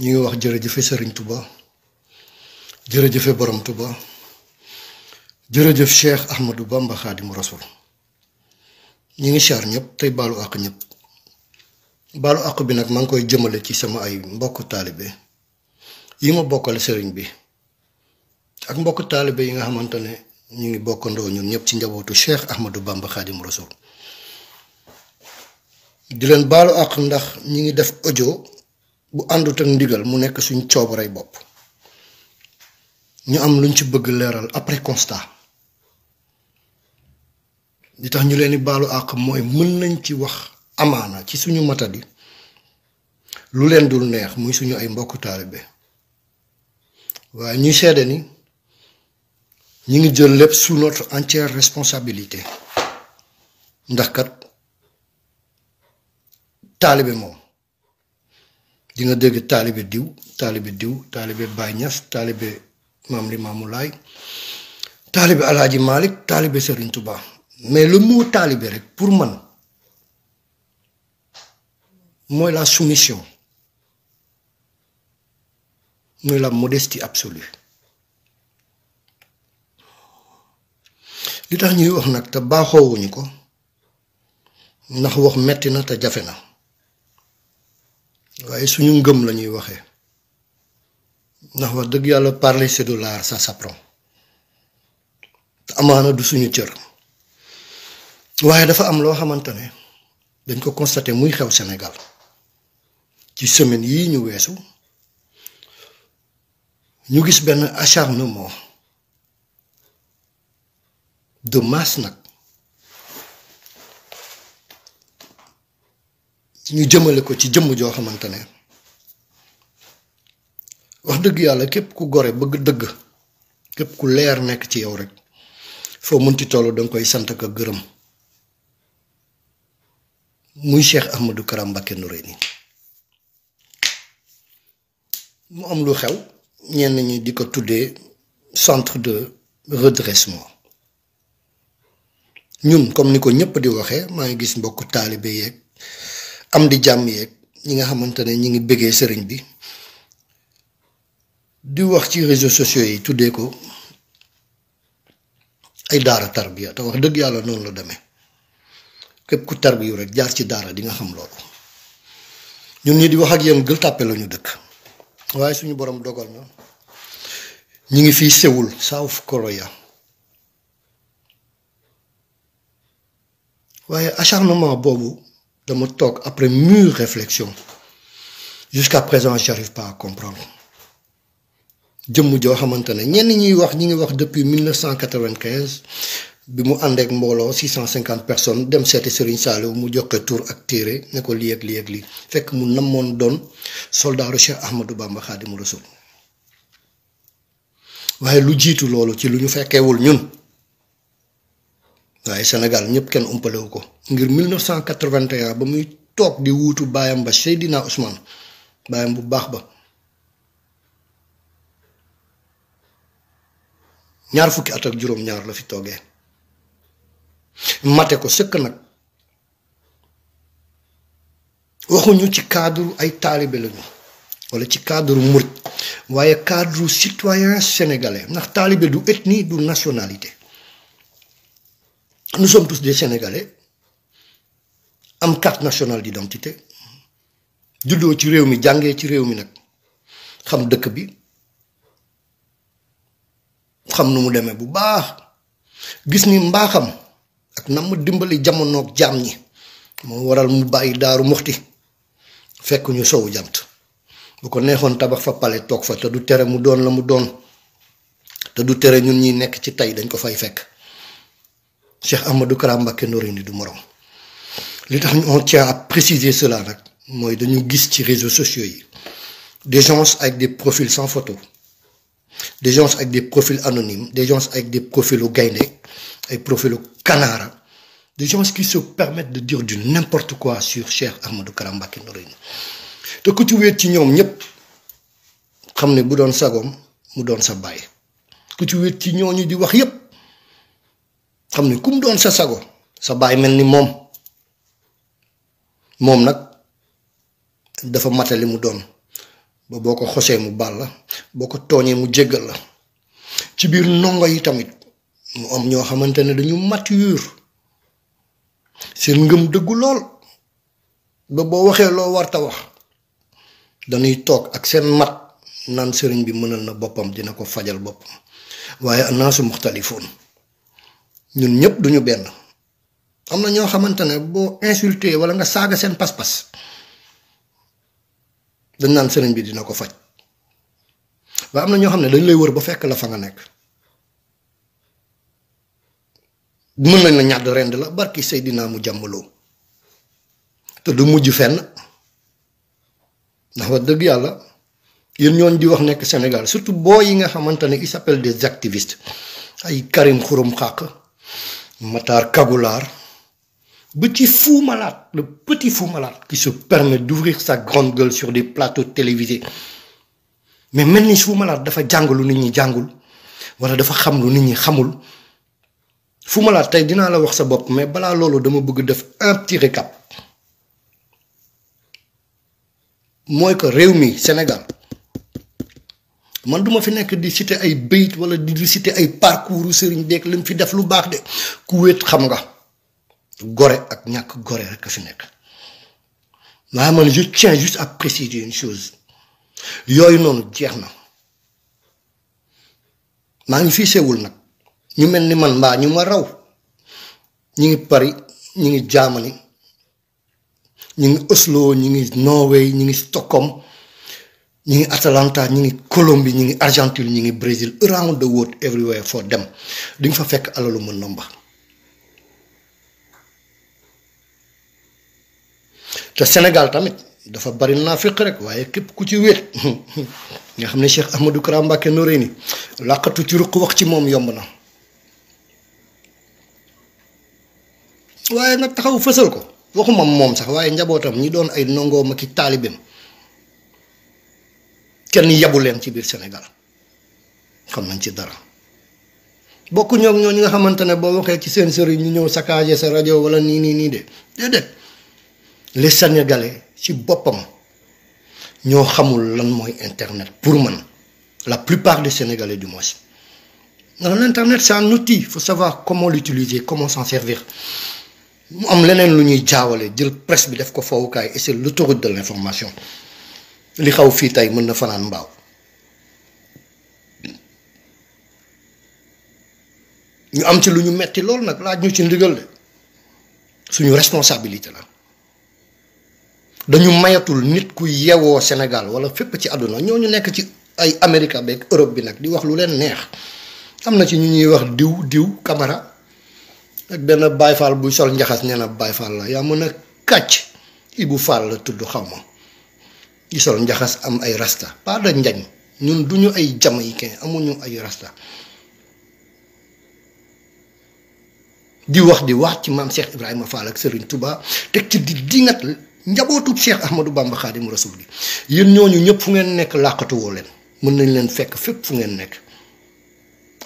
ñu ngi wax jërëjëfe Serigne Touba jërëjëfe Borom Touba jërëjëf Cheikh Ahmadou Bamba Khadim Rasoul ñi ngi xaar ñëpp tey baalu àq ñëpp baalu àq bi nag maa ngi koy jëmale ci sama ay mbokk taalibe yi ma bokkal sëriñ bi ak mbokk taalibe yi nga xamante ne ñu ngi bokkandoo ñun ñëpp ci njabootu Cheikh Ahmadou Bamba Khadim Rasoul di leen baalu àq ndax ñi ngi def audio bu àndut ak ndigal mu nekk suñ coobaray bopp ñu am luñ ci bëgg leeral après constat li tax ñu leen di baalu àq mooy mën nañ ci wax amaana ci suñu matadi lu leen dul neex muy suñu ay mbokku taalibe waaye ñuy seede ni ñu ngi jël lépp sous notre entière responsabilité ndax kat taalibe moom di nga dégg taalibe diw taalibe Baay Ñas taalibe Maam Limaamu Laay taalibe Alaaji Malik taalibe Serigne Touba mais le mot taalibe rek pour man mooy la soumission mooy la modestie absolue li tax ñuy wax nag te baaxoowuñu ko ndax wax metti na te jafe na waaye suñu ngëm la ñuy waxee ndax wax dëgg yàlla parler c'est de l'art, ça s'apprend te amaana du suñu cër waaye dafa am loo xamante ne dañ ko constaté muy xew Sénégal ci semaine yii ñu weesu ñu gis benn acharnement de masse nag ñu jëmale ko ci jëmm joo xamante ne wax dëgg yàlla képp ku gore bëgg dëgg képp ku leer nekk ci yow rek foo mënti tollu danga koy sant ak gërëm muy Cheikh Ahmadou Kara Mbacké Noreyni mu am lu xew ñenn ñi di ko tuddee centre de redressement ñun comme ni ko ñëpp di waxee maa ngi gis mbokku taalibe yeeg am di jàmm yeeg ñi nga xamante ne ñi ngi bëggee sëriñ bi di wax ci réseaux sociaux yi tuddee ko ay daara tarbiya te wax dëgg yàlla noonu la demee képp ku tarbiyu rek jaar ci daara di nga xam loolu ñun ñi di wax ak yéen Gueule Tapée lañu dëkk waaye suñu borom dogal na ñi ngi fii Séoul South Korea waaye acharnement boobu dama toog après mûre réflexion jusqu'à présent j'arrive pas à comprendre jëmm joo xamante ne ñenn ñi ngi wax depuis 1995 bi mu àndeek mbooloo 650 personnes dem seeti Serigne Saliou mu joxe tur ak téere ne ko lii ak lii ak lii fekk mu namoon doon soldaaru Cheikh Ahmadou Bamba Khadim Rasoul waaye lu jiitu loolu ci lu ñu fekkeewul ñun waaye Sénégal ñëpp kenn umpalewu ko ngir 1981 ba muy toog di wuutu baayam ba Seydina Ousmane baayam bu baax ba ñaar fukki at ak juróom-ñaar la fi toogee mate ko sëkk nag waxuñu ci cadre ay taalibe lañu wala ci cadre murit waaye cadre citoyen sénégalais ndax taalibe du ethnie du nationalité nous sommes tous des Sénégalais am carte nationale d'identité juddoo ci réew mi jàngee ci réew mi nag xam dëkk bi xam nu mu demee bu baax gis ni mbaaxam ak na mu dimbali jamonoog jaam ñi moo waral mu bàyyi Daaru Muxti fekk ñu sowu jant bu ko neexoon tabax fa pale toog fa te du tere mu doon la mu doon te du tere ñun ñi nekk ci tey dañ ko fay fekk Cheikh Ahmadou Kara Mbacké Noreyni du morom li tax on tient à préciser cela nag mooy dañu gis ci réseaux sociaux yi des gens avec des profils sans photo des gens avec des profils anonymes des gens avec des profils au gaynde ay profils au canara des gens qui se permettent de dire du n'importe quoi sur Cheikh Ahmadou Kara Mbacké Noreyni te ku ci wéet ci ñoom ñépp xam ne bu doon sagoom mu doon sa baay ku ci wéet ci ñooñu di wax yépp xam ne ku mu doon sa sago sa baay mel ni moom nag dafa matali mu doon ba boo ko xosee mu baal la boo ko tooñee mu jéggal la. ci biir ndongo yi tamit mu am ñoo xamante ne dañu mature seen ngëm dëggu lool ba boo waxee loo warta wax dañuy toog ak seen mat naan sëriñ bi mënal na boppam dina ko fajal boppam waaye annaasu muxtalifoon ñun ñëpp duñu benn. am na ñoo xamante ne boo insulté wala nga saaga seen pas-pas dañ naan sëriñ bi dina ko faj waaye am na ñoo xam ne dañ lay wër ba fekk la fa nga nekk mën nañ la ñàdd rend la barki Seydina mu jàmbaloo te du mujj fenn ndax wax dëgg yàlla yéen ñooñ di wax nekk Sénégal surtout boo yi nga xamante ne ils s'appellent des activistes ay Karim Xurum Xàq Matar Kagoulaar ba ci Fou Malade le petit Fou Malade qui se permet d'ouvrir sa grande gueule sur des plateaux télévisés mais mel ni Fou Malade dafa jàng lu nit ñi jàngul wala dafa xam lu nit ñi xamul. Fou Malade tey dinaa la wax sa bopp mais balaa loolu dama bëgg def un petit récap mooy que réew mi Sénégal man duma fi nekk di citer ay bayit wala di citer ay parcours sëriñ deek lim fi def lu baax de ku wéet xam nga gore ak ñàkk gore rek a fi nekk waaye man je tiens juste à préciser une chose yooyu noonu jeex na maa ngi fii Séoul nag ñu mel ni man mbaa ñu ma raw ñi ngi Paris ñi ngi Germany ñi ngi Oslo ñi ngi Norway ñi ngi Stockholm ñi ngi Atlanta ñi ngi Colombie ñi ngi Argentine ñi ngi Brésil around the world everywhere foo dem di nga fa fekk alalu mën nomba te Sénégal tamit dafa bari naafiq rek waaye képp ku ci wéet nga xam ne Cheikh Ahmadou Kara Mbacké Noreyni làqatu ci ruq wax ci moom yomb na waaye nag taxaw fësal ko waxuma moom sax waaye njabootam ñi doon ay nongoo ma ki taalibeem kenn yabu leen ci biir Sénégal xam nañ ci dara bokku ñoog ñoo ñi nga xamante ne boo waxee ci seen sëriñ ñu ñëw saccagé sa rajo wala nii de déedéet les Sénégalais ci boppam ñoo xamul lan mooy internet pour man la plupart des Sénégalais du moins ndax l'internet c'est un outil il faut savoir comment l'utiliser comment s'en servir mu am leneen lu ñuy jaawale jël presse bi def ko fowukaay et c'est l'autoroute de l'information li xaw fii tey mën na fanaan mbaaw ñu am ci lu ñu metti lool nag laaj ñu ci ndigal de suñu responsabilité la dañu mayatul nit ku yewoo Sénégal wala fépp ci àdduna ñooñu nekk ci ay Amérique beeg Europe bi nag di wax lu leen neex am na ci ñu ñuy wax diw Camara ak benn Baye Fall buy sol njaxas nee na Baye Fall la yaa mën a kàcc Ibou Fall la tudd xaw ma di sol njaxas am ay rasta pas de njañ ñun duñu ay jamaïcain amuñu ay rasta di wax ci maam Cheikh Ibrahima Fall ak Serigne Touba teg ci di dingat njabootu Cheikh Ahmadou Bamba Khadim Rasoul bi yéen ñooñu ñëpp fu ngeen nekk làqatuwoo leen mën nañ leen fekk fépp fu ngeen nekk.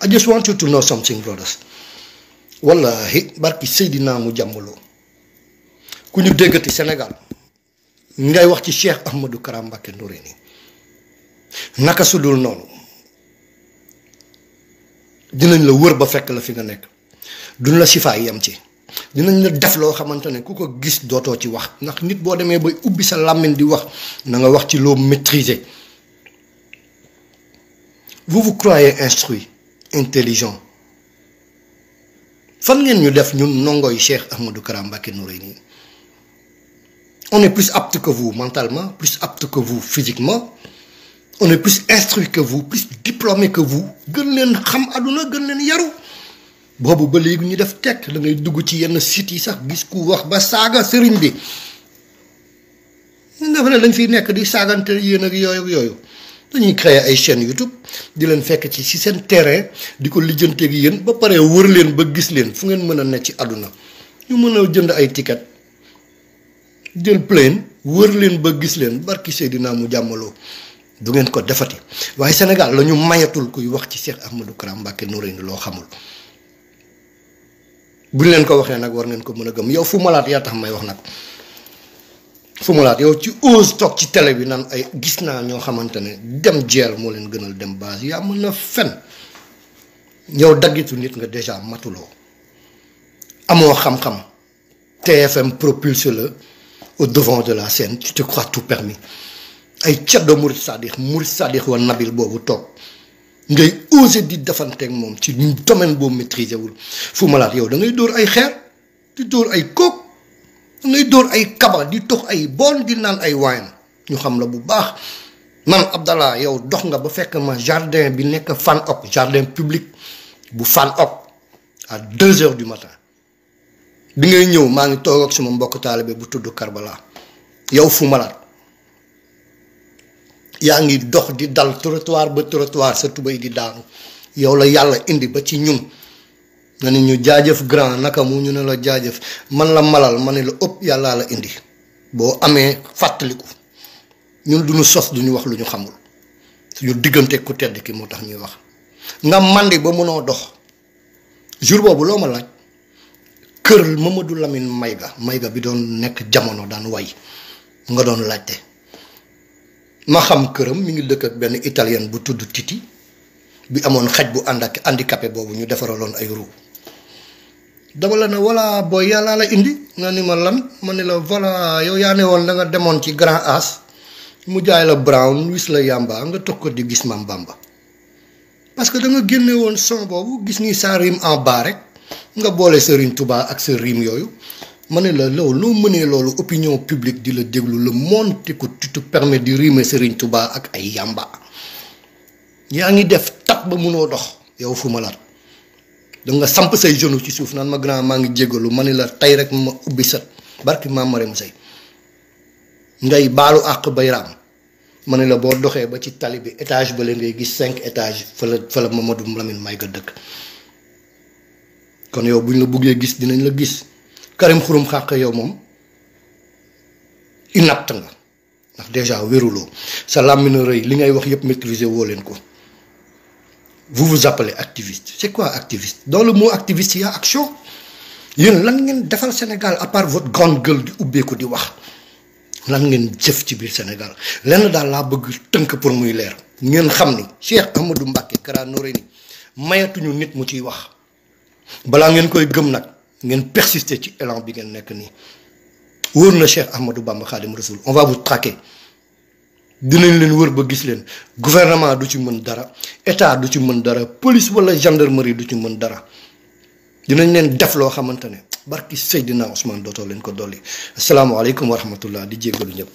I just want you to know something brothers wallahi barki Seydina mu jàmbaloo ku ñu déggati Sénégal ngay wax ci Cheikh Ahmadou Kara Mbacké Noreyni naka su dul noonu dinañ la wër ba fekk la fi nga nekk duñ la sifaay yam ci dinañ la def loo xamante ne ku ko gis dootoo ci wax ndax nit boo demee bay ubbi sa làmmiñ di wax na nga wax ci loo maîtriser. Vous croyez instruit intelligent fan ngeen ñu def ñun ndongoy Cheikh Ahmadou Kara Mbacké Noreyni on est plus apte que vous mentalement plus apte que vous physiquement on est plus instruit que vous plus diplômé que vous gën leen xam àdduna gën leen yaru boobu ba léegi ñu def tekk da ngay dugg ci yenn sites yi sax gis ku wax ba saaga sëriñ bi ñu dafa ne dañ fiy nekk di saagante yéen ak yooyu dañuy créer ay chaînes YouTube di leen fekk ci seen terrain di ko lijjanteeg yéen ba pare wër leen ba gis leen fu ngeen mën a ne ci àdduna ñu mën a jënd ay ticket jël plane wër leen ba gis leen barki Seydina mu jàmmaloo du ngeen ko defati waaye Sénégal la ñu mayatul kuy wax ci Cheikh Ahmadou Kara Mbacké Noreyni loo xamul buñ leen ko waxee nag war ngeen ko mën a gëm yow Fou Malade yaa tax may wax nag Fou Malade yow ci ose toog ci télé bi naan ay gis naa ñoo xamante ne dem jeel moo leen gënal dem base yaa mën na fen yow daggitu nit nga déjà matuloo amoo xam-xam TFM propulse le au devant de la scène tu te crois tout permis ay ceddo Murid Sadiq wa Nabil boobu toog ngay oser di defanteeg moom ci domaine boobu maîtriser wul Fou Malade yow da ngay dóor ay xeer di dóor ay kóok da ngay dóor ay kaba di tox ay bon di naan ay wine ñu xam la bu baax man Abdallah yow dox nga ba fekk ma jardin bi nekk Fann Hock jardin public bu Fann Hock à 2 heures du matin bi ngay ñëw maa ngi toog ak suma mbokk taalibe bu tudd Karbala yow Fou Malade yaa ngi dox di dal trottoir ba trottoir sa tubay di daanu yow la yàlla indi ba ci ñun nga ni ñu jaajëf grand naka mu ñu ne la jaajëf man la malal ma ne la ëpp yàllaa la indi boo amee fàttaliku ñun duñu sos duñu wax lu ñu xamul suñu diggante ku tedd ki moo tax ñuy wax nga mandi ba mënoo dox jour boobu loo ma laaj kër Mamadou Lamine Mayga bi doon nekk jamono daan way nga doon laajte ma xam këram mi ngi dëkk ak benn italien bu tudd Titi bi amoon xaj bu ànd ak handicapé boobu ñu defaraloon ay roue dama la ne voilà booy yàllaa la indi nga ni ma lan ma ne la voilà yow yaa ne woon da nga demoon ci Grand As mu jaay la brown wis la yamba nga toog ko di gis Mam Bamba parce que da nga génne woon son boobu gis ni sa rime en bas rek nga boole Serigne Touba ak sa rime yooyu ma ne la loolu loo mënee loolu opinion publique di la déglu le monde t'écoute tu te permets di rimer Serigne Touba ak ay yamba yaa ngi def tat ba munoo dox yow Fou Malade da nga samp say genou ci suuf naan ma grand maa ngi jégalu ma ne la tey rek ma ubbi set barki Maam Marème Sey ngay baalu àq bayraam ma ne la boo doxee ba ci tali bi étage ba la ngay gis 5 étages fa la Mamadou Lamine Mayga dëkk kon yow buñ la buggee gis dinañ la gis Karim Xurum Xàq yow moom inapte nga ndax déjà wéruloo sa làmmiñ rëy li ngay wax yëpp maîtriser woo leen ko vous vous appelez activiste c'est quoi activiste dans le mot activiste il y a action yéen lan ngeen defal Sénégal à part votre grande gueule di ubbeeku di wax lan ngeen jëf ci biir Sénégal lenn daal laa bëgg tënk pour muy leer ngeen xam ni Cheikh Ahmadou Mbacké Kara Noreyni mayatuñu nit mu ciy wax balaa ngeen koy gëm nag ngeen persister ci élan bi ngeen nekk nii wóor na Cheikh Ahmadou Bamba Khadim Rasoul on va vous traquer dinañ leen wër ba gis leen gouvernement du ci mën dara état du ci mën dara police wala gendarmerie du ci mën dara dinañ leen def loo xamante ne barki Seydina Ousmane dootoo leen ko dolli asalaamaaleykum wa rahmatullah di jéggalu ñëpp